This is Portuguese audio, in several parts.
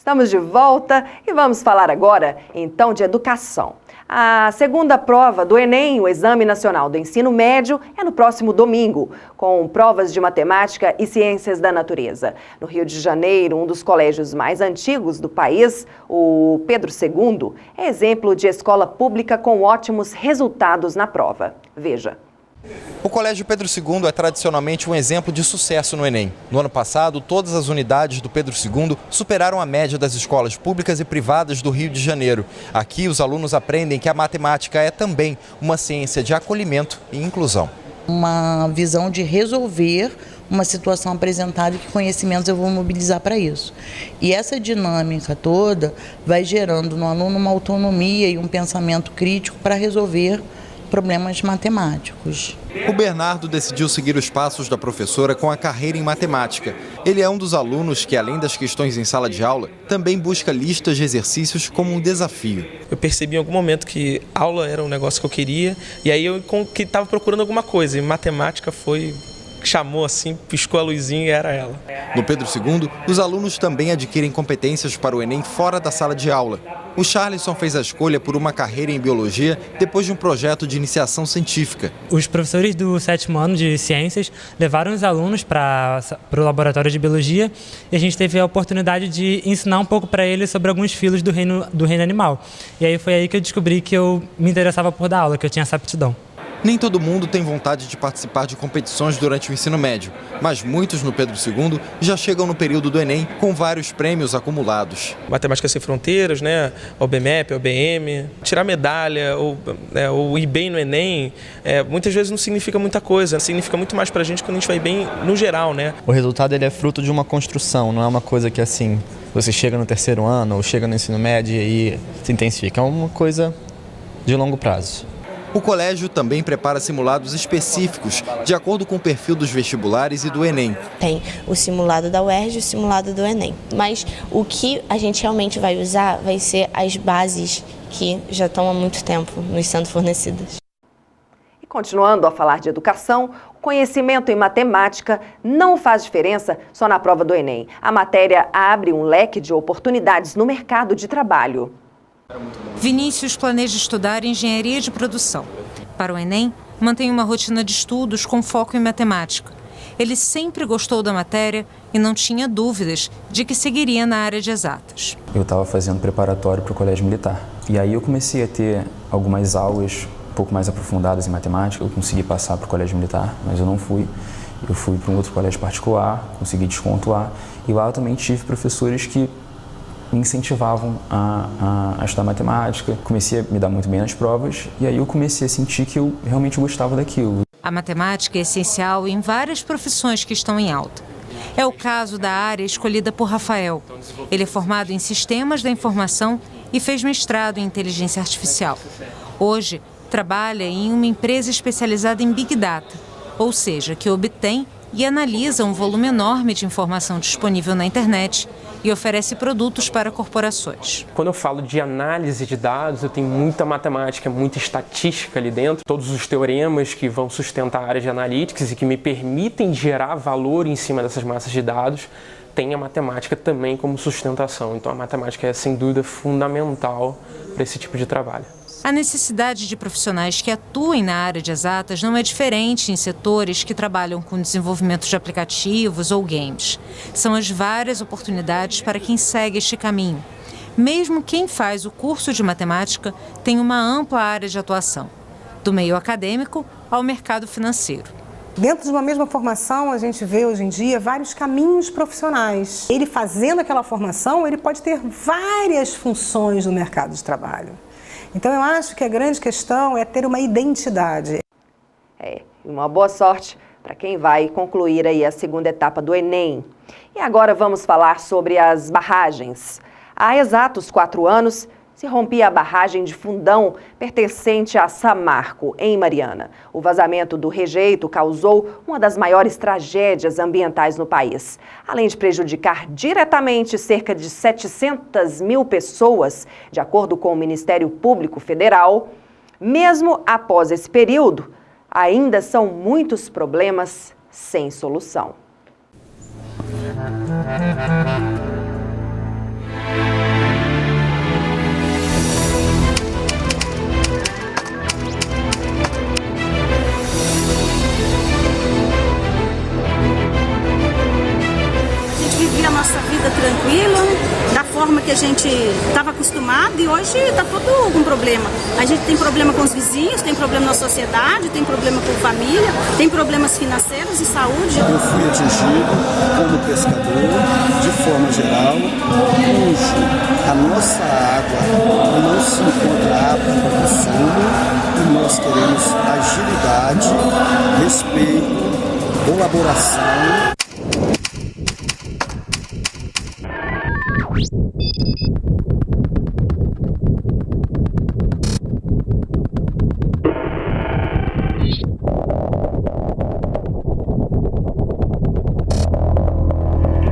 Estamos de volta e vamos falar agora, então, de educação. A segunda prova do Enem, o Exame Nacional do Ensino Médio, é no próximo domingo, com provas de matemática e ciências da natureza. No Rio de Janeiro, um dos colégios mais antigos do país, o Pedro II, é exemplo de escola pública com ótimos resultados na prova. Veja. O Colégio Pedro II é tradicionalmente um exemplo de sucesso no Enem. No ano passado, todas as unidades do Pedro II superaram a média das escolas públicas e privadas do Rio de Janeiro. Aqui, os alunos aprendem que a matemática é também uma ciência de acolhimento e inclusão. Uma visão de resolver uma situação apresentada e que conhecimentos eu vou mobilizar para isso. E essa dinâmica toda vai gerando no aluno uma autonomia e um pensamento crítico para resolver problemas matemáticos. O Bernardo decidiu seguir os passos da professora com a carreira em matemática. Ele é um dos alunos que, além das questões em sala de aula, também busca listas de exercícios como um desafio. Eu percebi em algum momento que aula era um negócio que eu queria, e aí eu estava procurando alguma coisa, e matemática chamou assim, piscou a luzinha e era ela. No Pedro II, os alunos também adquirem competências para o Enem fora da sala de aula. O Charlisson fez a escolha por uma carreira em biologia depois de um projeto de iniciação científica. Os professores do 7º ano de ciências levaram os alunos para o laboratório de biologia e a gente teve a oportunidade de ensinar um pouco para eles sobre alguns filos do reino animal. E aí foi aí que eu descobri que eu me interessava por dar aula, que eu tinha essa aptidão. Nem todo mundo tem vontade de participar de competições durante o ensino médio, mas muitos no Pedro II já chegam no período do Enem com vários prêmios acumulados. Matemática Sem Fronteiras, né? OBMEP, OBM, tirar medalha ou ir bem no Enem, muitas vezes não significa muita coisa, significa muito mais para a gente quando a gente vai bem no geral, né? O resultado ele é fruto de uma construção, não é uma coisa que assim, você chega no 3º ano ou chega no ensino médio e se intensifica, é uma coisa de longo prazo. O colégio também prepara simulados específicos, de acordo com o perfil dos vestibulares e do Enem. Tem o simulado da UERJ e o simulado do Enem. Mas o que a gente realmente vai usar vai ser as bases que já estão há muito tempo nos sendo fornecidas. E continuando a falar de educação, o conhecimento em matemática não faz diferença só na prova do Enem. A matéria abre um leque de oportunidades no mercado de trabalho. Vinícius planeja estudar engenharia de produção. Para o Enem, mantém uma rotina de estudos com foco em matemática. Ele sempre gostou da matéria e não tinha dúvidas de que seguiria na área de exatas. Eu estava fazendo preparatório para o colégio militar. E aí eu comecei a ter algumas aulas um pouco mais aprofundadas em matemática. Eu consegui passar para o colégio militar, mas eu não fui. Eu fui para um outro colégio particular, consegui desconto lá. E lá eu também tive professores que me incentivavam a estudar matemática. Comecei a me dar muito bem nas provas e aí eu comecei a sentir que eu realmente gostava daquilo. A matemática é essencial em várias profissões que estão em alta. É o caso da área escolhida por Rafael. Ele é formado em Sistemas da Informação e fez mestrado em Inteligência Artificial. Hoje, trabalha em uma empresa especializada em Big Data, ou seja, que obtém e analisa um volume enorme de informação disponível na internet e oferece produtos para corporações. Quando eu falo de análise de dados, eu tenho muita matemática, muita estatística ali dentro, todos os teoremas que vão sustentar a área de analytics e que me permitem gerar valor em cima dessas massas de dados, tem a matemática também como sustentação. Então a matemática é sem dúvida fundamental para esse tipo de trabalho. A necessidade de profissionais que atuem na área de exatas não é diferente em setores que trabalham com desenvolvimento de aplicativos ou games. São as várias oportunidades para quem segue este caminho. Mesmo quem faz o curso de matemática tem uma ampla área de atuação, do meio acadêmico ao mercado financeiro. Dentro de uma mesma formação, a gente vê hoje em dia vários caminhos profissionais. Ele fazendo aquela formação, ele pode ter várias funções no mercado de trabalho. Então eu acho que a grande questão é ter uma identidade. Uma boa sorte para quem vai concluir aí a segunda etapa do Enem. E agora vamos falar sobre as barragens. Há exatos 4 anos se rompia a barragem de Fundão, pertencente a Samarco, em Mariana. O vazamento do rejeito causou uma das maiores tragédias ambientais no país. Além de prejudicar diretamente cerca de 700 mil pessoas, de acordo com o Ministério Público Federal, mesmo após esse período, ainda são muitos problemas sem solução. forma que a gente estava acostumado e hoje está tudo com problema. A gente tem problema com os vizinhos, tem problema na sociedade, tem problema com família, tem problemas financeiros e saúde. Eu fui atingido como pescador, de forma geral, cujo a nossa água não se encontra apta para consumo e nós queremos agilidade, respeito, colaboração.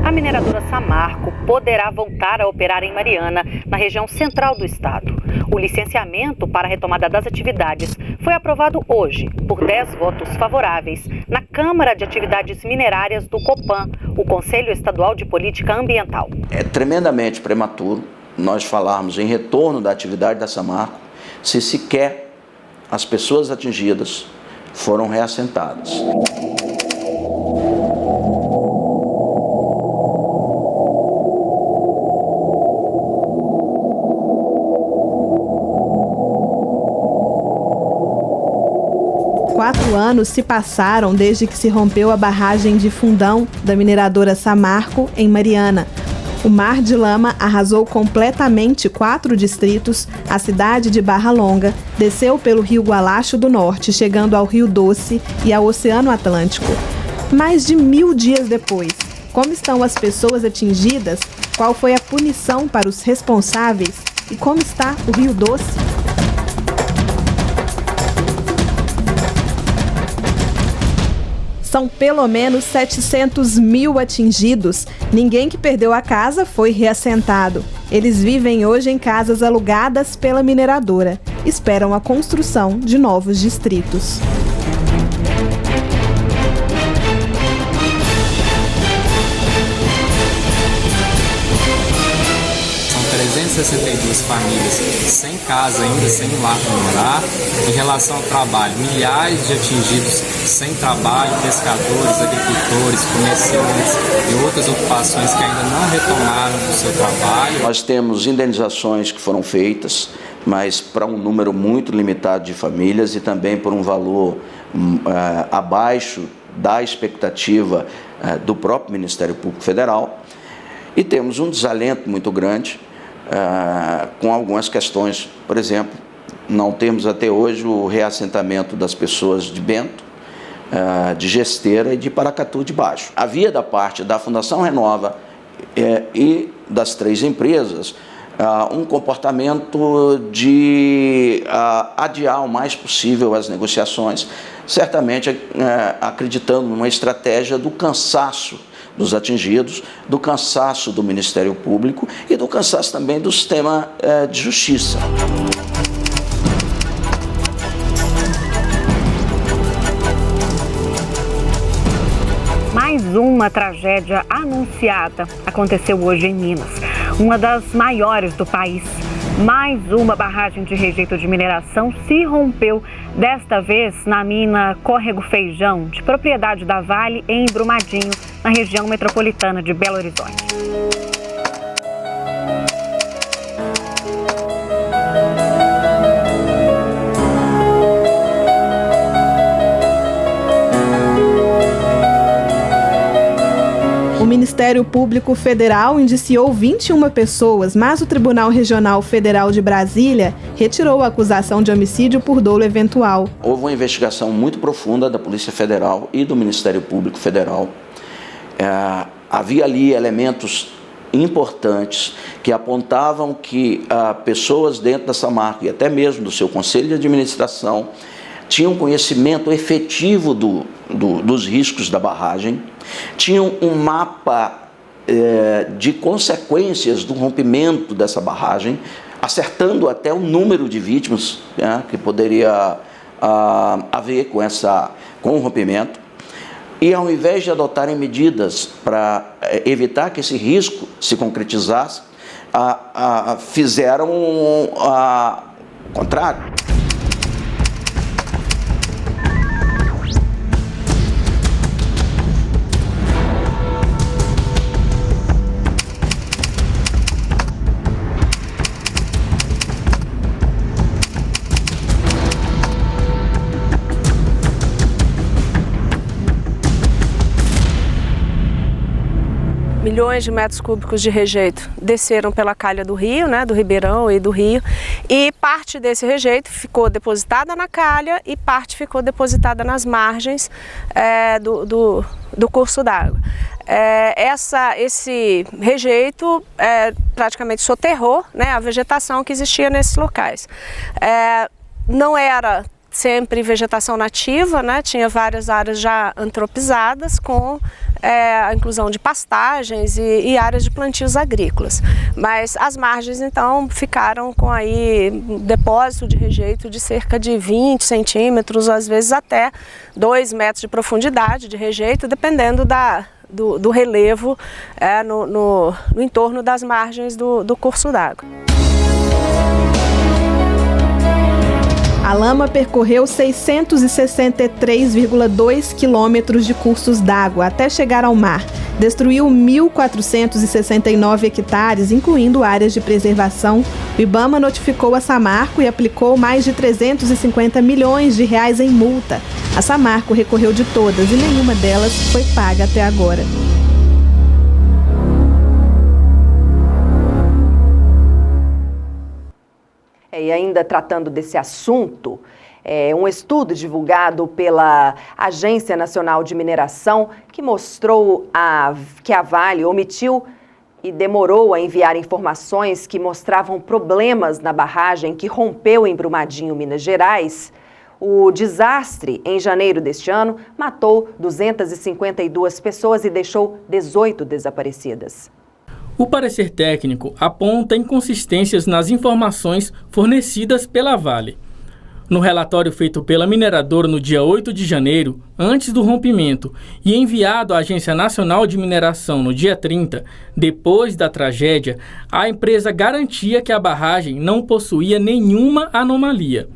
A mineradora Samarco poderá voltar a operar em Mariana, na região central do estado. O licenciamento para a retomada das atividades foi aprovado hoje, por 10 votos favoráveis, na Câmara de Atividades Minerárias do COPAM, o Conselho Estadual de Política Ambiental. É tremendamente prematuro nós falarmos em retorno da atividade da Samarco se sequer as pessoas atingidas foram reassentadas. Quatro anos se passaram desde que se rompeu a barragem de Fundão da mineradora Samarco, em Mariana. O mar de lama arrasou completamente 4 distritos, a cidade de Barra Longa desceu pelo rio Gualacho do Norte, chegando ao Rio Doce e ao Oceano Atlântico. Mais de 1000 dias depois, como estão as pessoas atingidas? Qual foi a punição para os responsáveis? E como está o Rio Doce? São pelo menos 700 mil atingidos. Ninguém que perdeu a casa foi reassentado. Eles vivem hoje em casas alugadas pela mineradora. Esperam a construção de novos distritos. São 362 famílias sem casa ainda, sem lar para morar. Em relação ao trabalho, milhares de atingidos sem trabalho, pescadores, agricultores, comerciantes e outras ocupações que ainda não retomaram o seu trabalho. Nós temos indenizações que foram feitas, mas para um número muito limitado de famílias e também por um valor abaixo da expectativa do próprio Ministério Público Federal. E temos um desalento muito grande com algumas questões. Por exemplo, não temos até hoje o reassentamento das pessoas de Bento, de Gesteira e de Paracatu de Baixo. Havia da parte da Fundação Renova e das 3 empresas um comportamento de adiar o mais possível as negociações, certamente acreditando numa estratégia do cansaço dos atingidos, do cansaço do Ministério Público e do cansaço também do sistema de justiça. Mais uma tragédia anunciada aconteceu hoje em Minas, uma das maiores do país. Mais uma barragem de rejeito de mineração se rompeu, desta vez na mina Córrego Feijão, de propriedade da Vale, em Brumadinho, na região metropolitana de Belo Horizonte. O Ministério Público Federal indiciou 21 pessoas, mas o Tribunal Regional Federal de Brasília retirou a acusação de homicídio por dolo eventual. Houve uma investigação muito profunda da Polícia Federal e do Ministério Público Federal. Havia ali elementos importantes que apontavam que pessoas dentro da Samarco e até mesmo do seu Conselho de Administração tinham conhecimento efetivo dos riscos da barragem, tinham um mapa de consequências do rompimento dessa barragem, acertando até o número de vítimas que poderia haver com o rompimento. E ao invés de adotarem medidas para evitar que esse risco se concretizasse, fizeram o contrário. milhões de metros cúbicos de rejeito desceram pela calha do rio, né, do Ribeirão e do rio, e parte desse rejeito ficou depositada na calha e parte ficou depositada nas margens do curso d'água. Esse rejeito praticamente soterrou, né, a vegetação que existia nesses locais. Não era sempre vegetação nativa, né? Tinha várias áreas já antropizadas com a inclusão de pastagens e áreas de plantios agrícolas. Mas as margens então ficaram com aí um depósito de rejeito de cerca de 20 centímetros, às vezes até 2 metros de profundidade de rejeito, dependendo do relevo no entorno das margens do curso d'água. A lama percorreu 663,2 quilômetros de cursos d'água até chegar ao mar. Destruiu 1.469 hectares, incluindo áreas de preservação. O IBAMA notificou a Samarco e aplicou mais de 350 milhões de reais em multa. A Samarco recorreu de todas e nenhuma delas foi paga até agora. E ainda tratando desse assunto, um estudo divulgado pela Agência Nacional de Mineração que mostrou que a Vale omitiu e demorou a enviar informações que mostravam problemas na barragem que rompeu em Brumadinho, Minas Gerais. O desastre, em janeiro deste ano, matou 252 pessoas e deixou 18 desaparecidas. O parecer técnico aponta inconsistências nas informações fornecidas pela Vale. No relatório feito pela mineradora no dia 8 de janeiro, antes do rompimento, e enviado à Agência Nacional de Mineração no dia 30, depois da tragédia, a empresa garantia que a barragem não possuía nenhuma anomalia.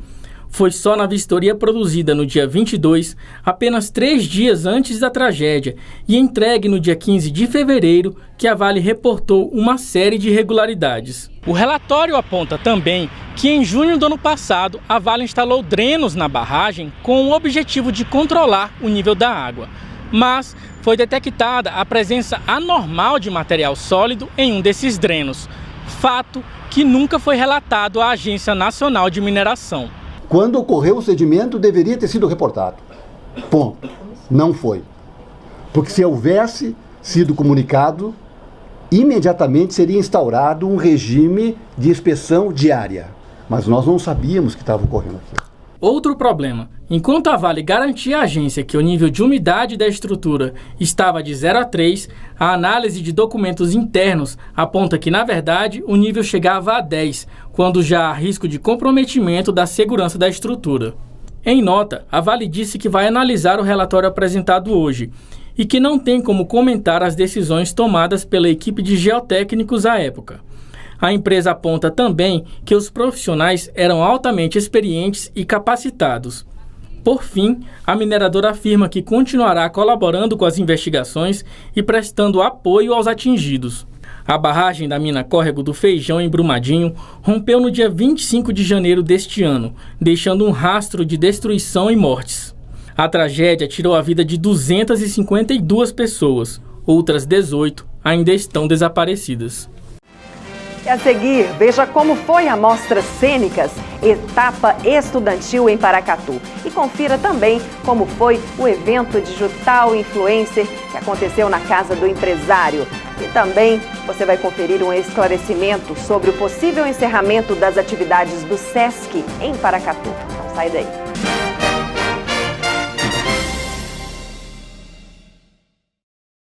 Foi só na vistoria produzida no dia 22, apenas 3 dias antes da tragédia, e entregue no dia 15 de fevereiro, que a Vale reportou uma série de irregularidades. O relatório aponta também que em junho do ano passado, a Vale instalou drenos na barragem com o objetivo de controlar o nível da água. Mas foi detectada a presença anormal de material sólido em um desses drenos, fato que nunca foi relatado à Agência Nacional de Mineração. Quando ocorreu o cedimento, deveria ter sido reportado. Ponto. Não foi. Porque se houvesse sido comunicado, imediatamente seria instaurado um regime de inspeção diária. Mas nós não sabíamos que estava ocorrendo aquilo. Outro problema. Enquanto a Vale garantia à agência que o nível de umidade da estrutura estava de 0 a 3, a análise de documentos internos aponta que, na verdade, o nível chegava a 10, quando já há risco de comprometimento da segurança da estrutura. Em nota, a Vale disse que vai analisar o relatório apresentado hoje e que não tem como comentar as decisões tomadas pela equipe de geotécnicos à época. A empresa aponta também que os profissionais eram altamente experientes e capacitados. Por fim, a mineradora afirma que continuará colaborando com as investigações e prestando apoio aos atingidos. A barragem da mina Córrego do Feijão, em Brumadinho, rompeu no dia 25 de janeiro deste ano, deixando um rastro de destruição e mortes. A tragédia tirou a vida de 252 pessoas. Outras 18 ainda estão desaparecidas. E a seguir, veja como foi a Mostra Cênicas, etapa estudantil em Paracatu. E confira também como foi o evento digital influencer que aconteceu na casa do empresário. E também você vai conferir um esclarecimento sobre o possível encerramento das atividades do SESC em Paracatu. Não sai daí.